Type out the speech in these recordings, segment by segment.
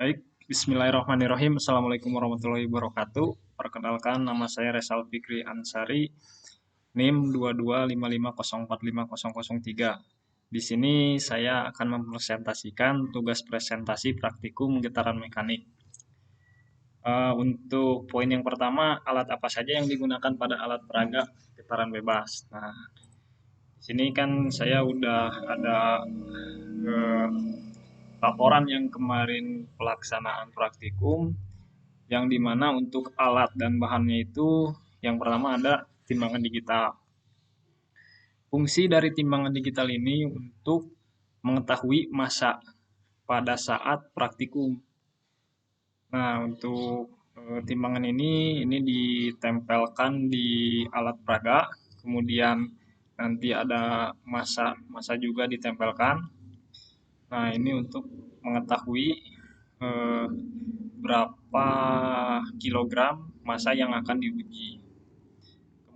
Baik, Bismillahirrahmanirrahim. Assalamualaikum warahmatullahi wabarakatuh. Perkenalkan, nama saya Resal Fikri Ansari, NIM 2255045003. Di sini saya akan mempresentasikan tugas presentasi praktikum getaran mekanik. Untuk poin yang pertama, alat apa saja yang digunakan pada alat peraga getaran bebas. Nah, di sini kan saya udah ada eh, laporan yang kemarin pelaksanaan praktikum, yang dimana untuk alat dan bahannya itu yang pertama ada timbangan digital. Fungsi dari timbangan digital ini untuk mengetahui massa pada saat praktikum. Nah, untuk timbangan ini ditempelkan di alat peraga, kemudian nanti ada massa juga ditempelkan. Nah, ini untuk mengetahui eh, berapa kilogram massa yang akan diuji.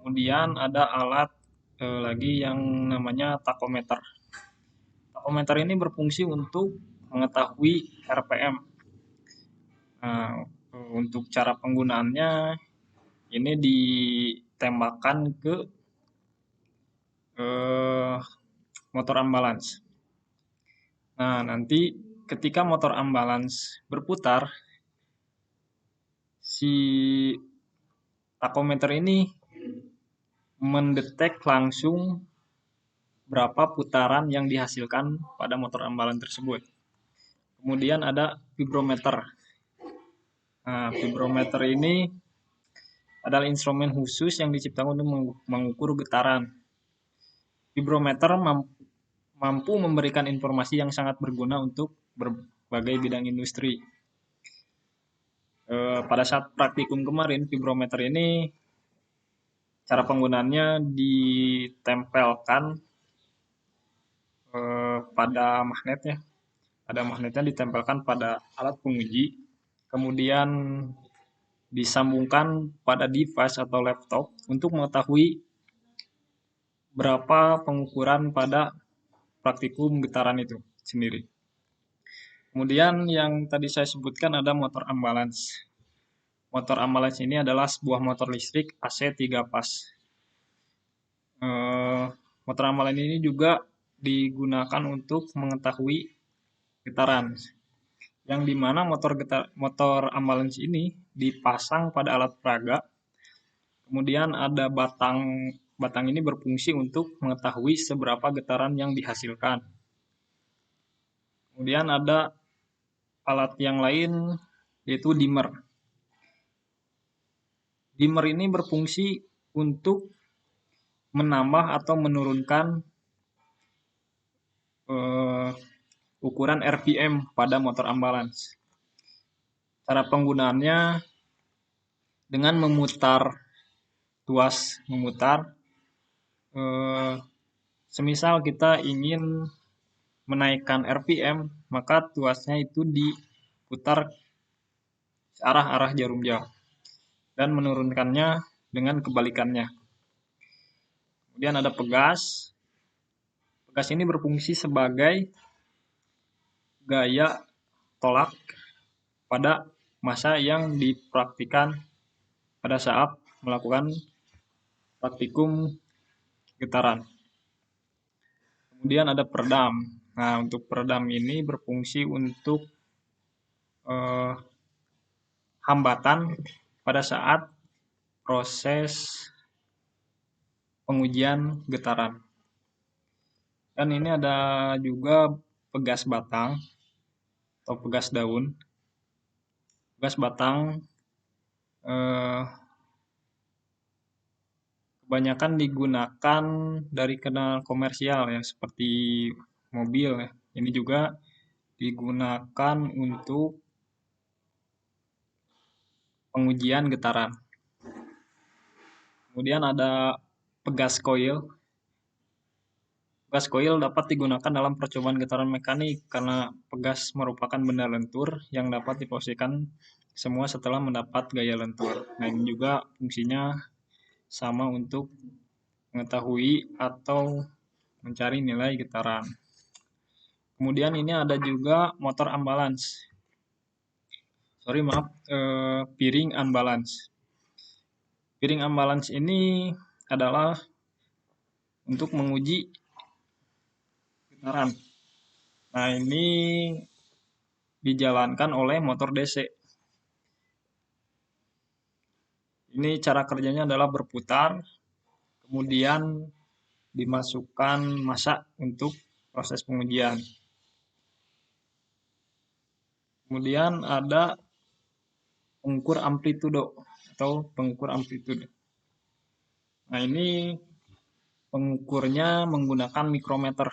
Kemudian ada alat lagi yang namanya takometer. Takometer ini berfungsi untuk mengetahui RPM. Nah, untuk cara penggunaannya ini ditembakkan ke eh, motor ambalans. Nah, nanti ketika motor ambalans berputar, si takometer ini mendetek langsung berapa putaran yang dihasilkan pada motor ambalan tersebut. Kemudian ada vibrometer. Nah, vibrometer ini adalah instrumen khusus yang diciptakan untuk mengukur getaran. Vibrometer mampu memberikan informasi yang sangat berguna untuk berbagai bidang industri. Pada saat praktikum kemarin, vibrometer ini cara penggunaannya ditempelkan pada magnetnya. Ada magnetnya ditempelkan pada alat penguji, kemudian disambungkan pada device atau laptop untuk mengetahui berapa pengukuran pada praktikum getaran itu sendiri. Kemudian yang tadi saya sebutkan ada motor ambalans. Motor ambalans ini adalah sebuah motor listrik AC 3 pas. Motor ambalans ini juga digunakan untuk mengetahui getaran, yang dimana motor ambalans ini dipasang pada alat peraga. Kemudian ada batang ini berfungsi untuk mengetahui seberapa getaran yang dihasilkan. Kemudian ada alat yang lain yaitu dimmer. Dimmer ini berfungsi untuk menambah atau menurunkan ukuran RPM pada motor ambalans. Cara penggunaannya dengan memutar tuas, semisal kita ingin menaikkan RPM, maka tuasnya itu diputar arah jarum jam dan menurunkannya dengan kebalikannya. Kemudian ada pegas. Pegas ini berfungsi sebagai gaya tolak pada massa yang dipraktikkan pada saat melakukan praktikum getaran. Kemudian ada peredam. Nah, untuk peredam ini berfungsi untuk hambatan pada saat proses pengujian getaran. Dan ini ada juga pegas batang atau pegas daun. Pegas batang kebanyakan digunakan dari kendaraan komersial ya, seperti mobil ya. Ini juga digunakan untuk pengujian getaran. Kemudian ada pegas coil. Pegas coil dapat digunakan dalam percobaan getaran mekanik karena pegas merupakan benda lentur yang dapat diposisikan semua setelah mendapat gaya lentur. Nah, ini juga fungsinya sama untuk mengetahui atau mencari nilai getaran. Kemudian ini ada juga motor ambalans. piring unbalance. Piring unbalance ini adalah untuk menguji getaran. Nah, ini dijalankan oleh motor DC. Ini cara kerjanya adalah berputar, kemudian dimasukkan massa untuk proses pengujian. Kemudian ada pengukur amplitudo atau pengukur amplitude. Nah, ini pengukurnya menggunakan mikrometer.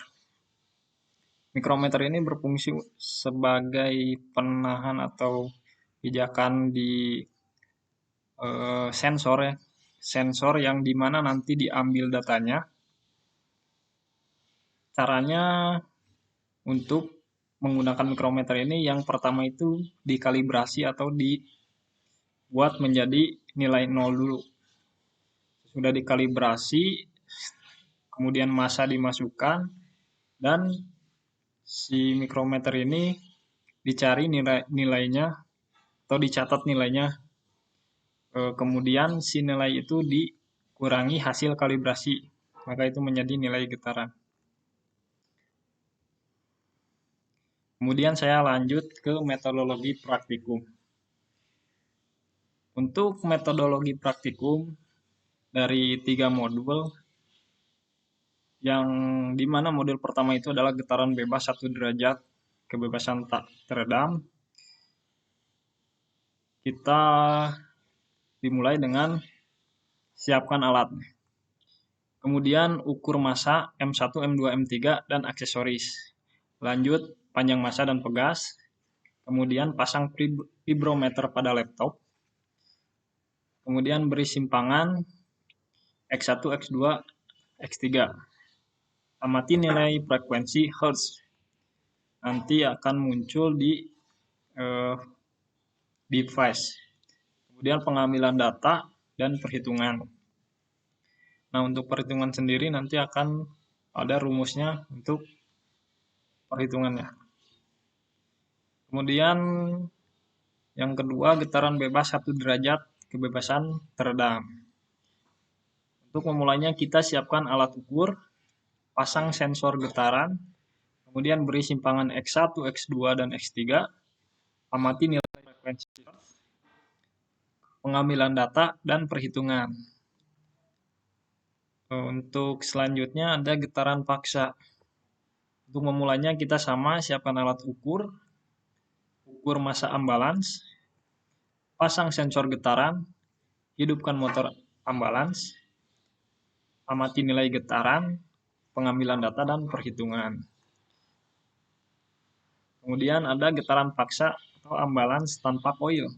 Mikrometer ini berfungsi sebagai penahan atau pijakan di sensor ya. Sensor yang dimana nanti diambil datanya. Caranya untuk menggunakan mikrometer ini yang pertama itu dikalibrasi atau dibuat menjadi nilai 0 dulu. Sudah dikalibrasi, kemudian massa dimasukkan, dan si mikrometer ini dicari nilainya atau dicatat nilainya. Kemudian si nilai itu dikurangi hasil kalibrasi, maka itu menjadi nilai getaran. Kemudian saya lanjut ke metodologi praktikum. Untuk metodologi praktikum dari 3 modul, yang dimana modul pertama itu adalah getaran bebas 1 derajat, kebebasan tak teredam. Kita dimulai dengan siapkan alat. Kemudian ukur massa M1, M2, M3, dan aksesoris. Lanjut panjang massa dan pegas. Kemudian pasang vibrometer pada laptop. Kemudian beri simpangan X1, X2, X3. Amati nilai frekuensi Hertz. Nanti akan muncul di device. Kemudian pengambilan data dan perhitungan. Nah, untuk perhitungan sendiri nanti akan ada rumusnya untuk perhitungannya. Kemudian yang kedua, getaran bebas 1 derajat, kebebasan teredam. Untuk memulainya kita siapkan alat ukur, pasang sensor getaran, kemudian beri simpangan X1, X2, dan X3, amati nilai frekuensi, pengambilan data, dan perhitungan. Untuk selanjutnya ada getaran paksa. Untuk memulainya kita sama, siapkan alat ukur massa ambalans, pasang sensor getaran, hidupkan motor ambalans, amati nilai getaran, pengambilan data, dan perhitungan. Kemudian ada getaran paksa atau ambalans tanpa koil.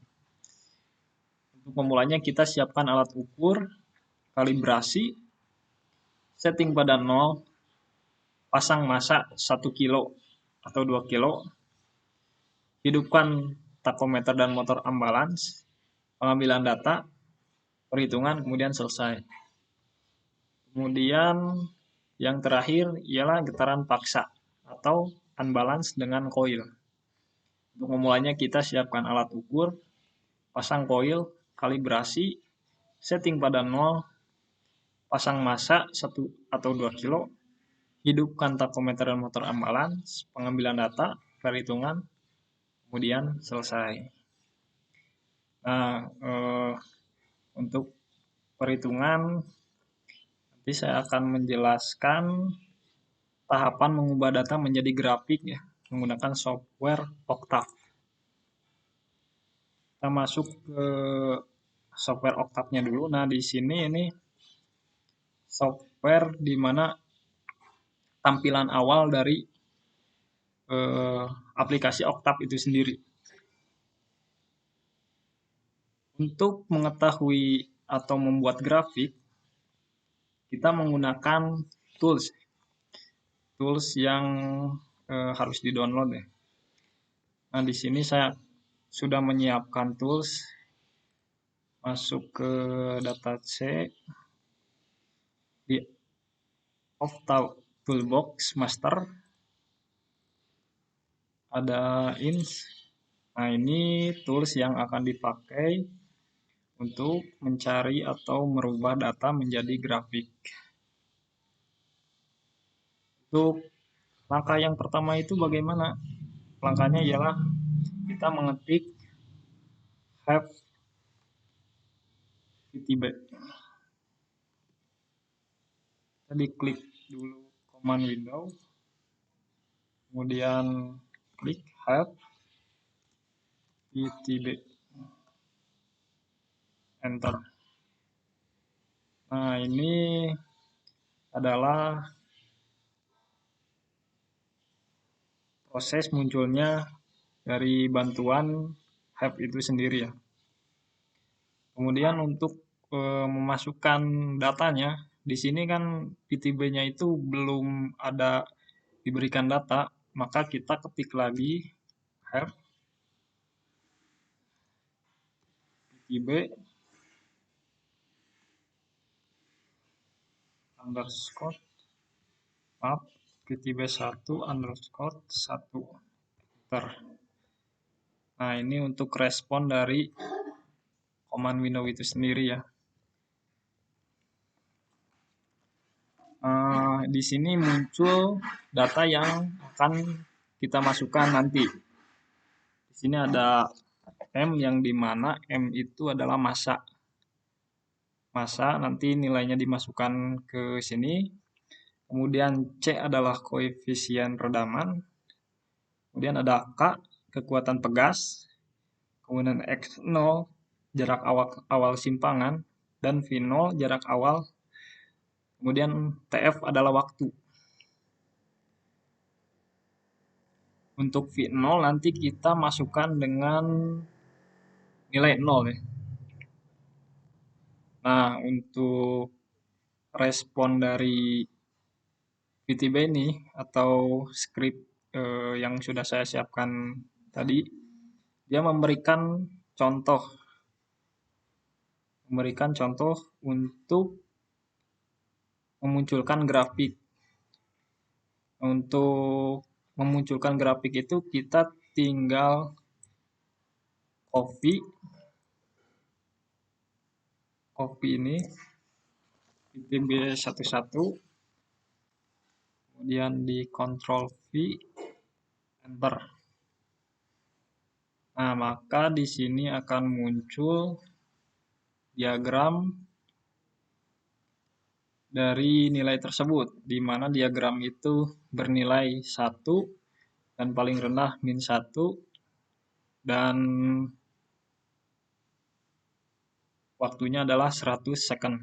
Untuk memulainya kita siapkan alat ukur, kalibrasi, setting pada 0, pasang massa 1 kilo atau 2 kilo, hidupkan takometer dan motor ambalans, pengambilan data, perhitungan, kemudian selesai. Kemudian yang terakhir ialah getaran paksa atau unbalance dengan koil. Untuk memulainya kita siapkan alat ukur, pasang koil, kalibrasi, setting pada 0, pasang massa 1 atau 2 kilo, hidupkan takometer dan motor ambalans, pengambilan data, perhitungan, kemudian selesai. Nah, untuk perhitungan nanti saya akan menjelaskan tahapan mengubah data menjadi grafik ya, menggunakan software Octave. Kita masuk ke software Octave-nya dulu. Nah, di sini ini software di mana tampilan awal dari aplikasi Octave itu sendiri. Untuk mengetahui atau membuat grafik, kita menggunakan tools yang harus di-download ya. Nah, di sini saya sudah menyiapkan tools. Masuk ke data C di Octave Toolbox Master. Ada ins, Nah, ini tools yang akan dipakai untuk mencari atau merubah data menjadi grafik. Untuk langkah yang pertama itu bagaimana? Langkahnya ialah kita mengetik have VTB. Kita diklik dulu command window, kemudian klik have VTB, enter. Nah, ini adalah proses munculnya dari bantuan have itu sendiri ya. Kemudian untuk memasukkan datanya, di sini kan PTB-nya itu belum ada diberikan data, maka kita ketik lagi have PTB underscore PTB 1 underscore 1 enter. Nah, ini untuk respon dari command window itu sendiri ya. Di sini muncul data yang akan kita masukkan nanti. Di sini ada M yang dimana M itu adalah massa. Massa nanti nilainya dimasukkan ke sini. Kemudian C adalah koefisien redaman. Kemudian ada K, kekuatan pegas. Kemudian X0, jarak awal simpangan. Dan V0, jarak awal. Kemudian TF adalah waktu. Untuk V0 nanti kita masukkan dengan nilai 0 ya. Nah, untuk respon dari VTB ini atau script yang sudah saya siapkan tadi, dia memberikan contoh untuk memunculkan grafik. Untuk memunculkan grafik itu kita tinggal copy ini VTB 11, kemudian di Ctrl V, enter. Nah, maka di sini akan muncul diagram dari nilai tersebut, di mana diagram itu bernilai 1 dan paling rendah min 1 dan waktunya adalah 100 second.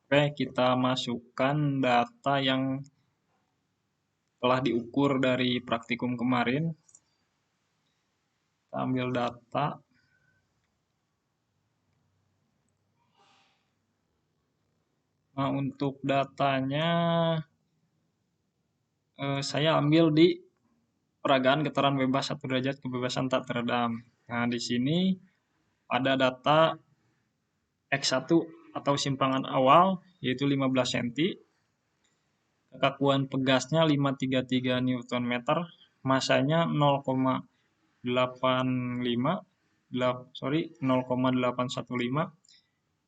Oke, kita masukkan data yang telah diukur dari praktikum kemarin. Kita ambil data. Nah, untuk datanya saya ambil di peragaan getaran bebas 1 derajat kebebasan tak teredam. Nah, di sini ada data X1 atau simpangan awal yaitu 15 cm. Kekakuan pegasnya 533 Nm, masanya 0,815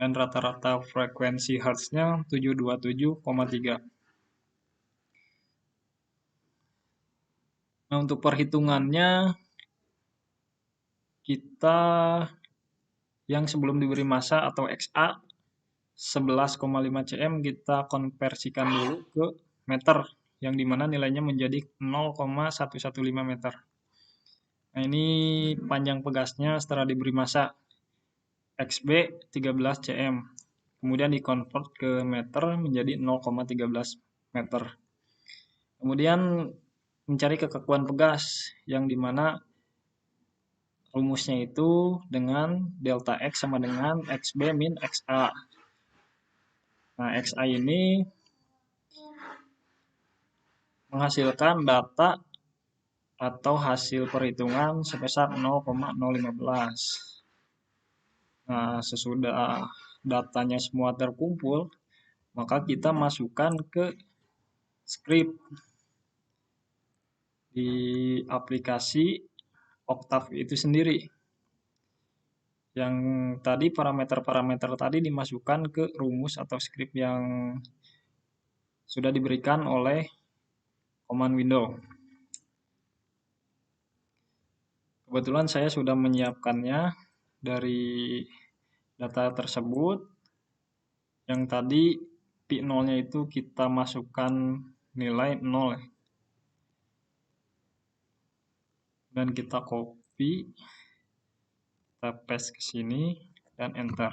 dan rata-rata frekuensi hertznya 727,3. Nah, untuk perhitungannya kita yang sebelum diberi massa atau XA 11,5 cm kita konversikan dulu ke meter, yang dimana nilainya menjadi 0,115 meter. Nah, ini panjang pegasnya setelah diberi massa XB 13 cm. Kemudian dikonvert ke meter menjadi 0,13 meter. Kemudian mencari kekakuan pegas, yang dimana rumusnya itu dengan delta X sama dengan XB min XA. Nah, XA ini menghasilkan data atau hasil perhitungan sebesar 0,015. Nah, sesudah datanya semua terkumpul, maka kita masukkan ke script di aplikasi Octave itu sendiri. Yang tadi parameter-parameter tadi dimasukkan ke rumus atau skrip yang sudah diberikan oleh command window. Kebetulan saya sudah menyiapkannya dari data tersebut. Yang tadi P0-nya itu kita masukkan nilai 0 dan kita copy, kita paste ke sini dan enter.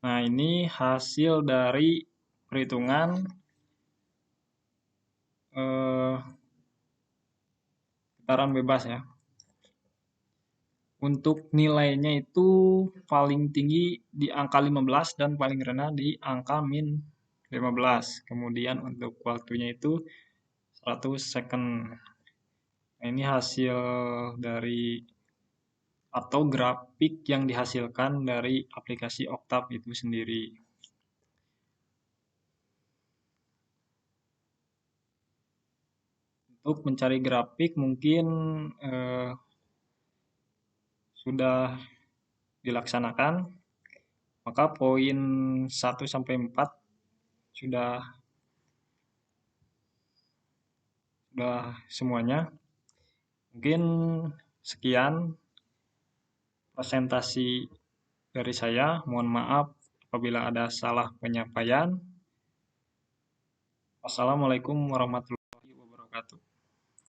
Nah, ini hasil dari perhitungan putaran bebas ya. Untuk nilainya itu paling tinggi di angka 15 dan paling rendah di angka min 15. Kemudian untuk waktunya itu 100 second. Nah, ini hasil dari atau grafik yang dihasilkan dari aplikasi Octave itu sendiri. Untuk mencari grafik mungkin sudah dilaksanakan, maka poin 1 sampai 4 sudah semuanya. Mungkin sekian presentasi dari saya. Mohon maaf apabila ada salah penyampaian. Wassalamualaikum warahmatullahi wabarakatuh.